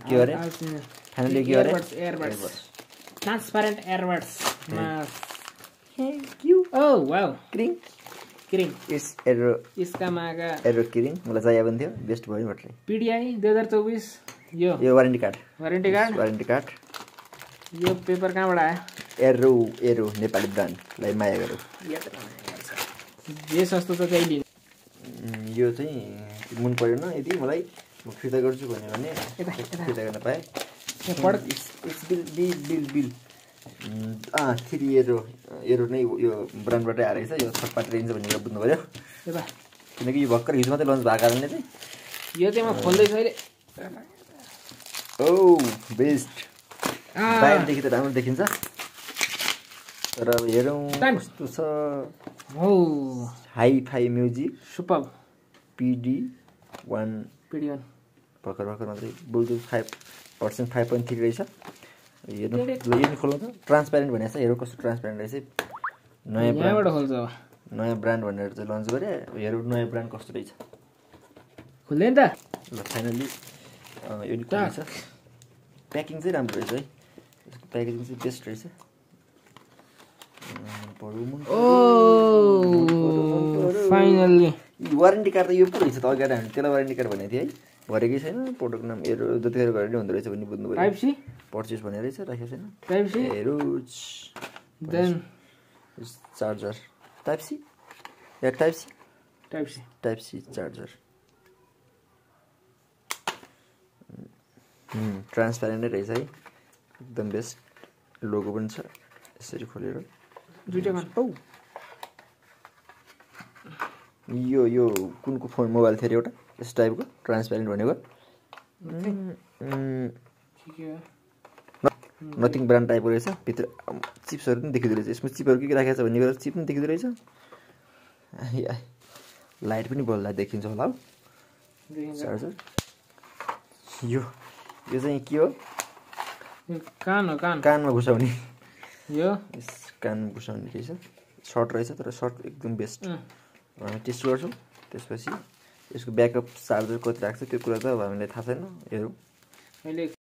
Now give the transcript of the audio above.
के गरे फाइनली के गरे earbuds transparent earbuds thank you oh wow क्रिङ इट्स एरो इसका मागा एरो क्रिङ मलाई चाहिएको पनि थियो बेस्ट भयो भट्रै PDI 2024 यो वारेन्टी कार्ड यो पेपर कहाँबाट आयो एरो नेपाली ब्रान्डलाई माया गरौ जे सस्तो छ त्यही लिनु यो चाहिँ मन परेन यदि मलाई म फिर्ता गर्छु भने फिर्ता गर्न पाए बिल 3 एरो नै यो ब्रान्डबाटै आएछ यो थर्ड पार्टी रेन्ज भनेर बुझ्नु पर्यो किनकि यो भर्खर हिजो मात्रै लन्च भएको कारणले चाहिँ यो चाहिँ म खोल्दै छु अहिले ओ बेस्ट बाहिरदेखि त राम्रो देखिन्छ तर अब हेरौँ कस्तो छ हो हाइफाई म्युजिक सुपर PD-1 भर्खर मात्रै बुल्टुथ 5% 5.3 रहेछ हेर्नु यो नि खोल्नु त ट्रान्सप्यारेन्ट भनेको छ हेरौँ कस्तो ट्रान्सप्यारेन्ट रहेछ नयाँ ब्रान्ड भनेर चाहिँ लन्च गरे हेरौँ नयाँ ब्रान्ड कस्तो रहेछ खोल्दैन त ल फाइनली यो नि खोल्छ प्याकिङ चाहिँ राम्रो रहेछ है यसको प्याकेजिङ चाहिँ बेस्ट रहेछ फाइनली वारेन्टी कार्ड त यो पो रहेछ त अगाडि हामी त्यसलाई वारेन्टी कार्ड भनेको थियो है भरेकै छैन प्रोडक्ट नाम हेरो जतिखेर गरेर हुँदो रहेछ भन्ने बुझ्नु पर्यो टाइप सी पर्चेस भनेर रहेछ राखेको छैन टाइप सी हेरो देन चार्जर टाइप सी या टाइप सी चार्जर ट्रान्सप्यारेन्ट नै रहेछ है एकदम बेस्ट लोगो पनि छ यसरी खोलेर दुईटा यो कुनको फोन मोबाइल थियो एउटा यस टाइपको ट्रान्सप्यारेन्ट भनेको नथिङ ब्रान्ड टाइपको रहेछ भित्र चिप्सहरू पनि देखिँदो रहेछ यसमा चिपहरू के राखेको छ भन्ने कुरा चिप पनि देखिँदो रहेछ लाइट पनि बल्दा देखिन्छ होला हौ चार्जर यो चाहिँ के हो कानमा घुसाउने यो कानमा घुसाउने रहेछ सर्ट रहेछ तर सर्ट एकदम बेस्ट टेस्ट गर्छौँ त्यसपछि यसको ब्याकअप चार्जर कति राख्छ त्यो कुरा त अब हामीलाई थाहा छैन हेरौँ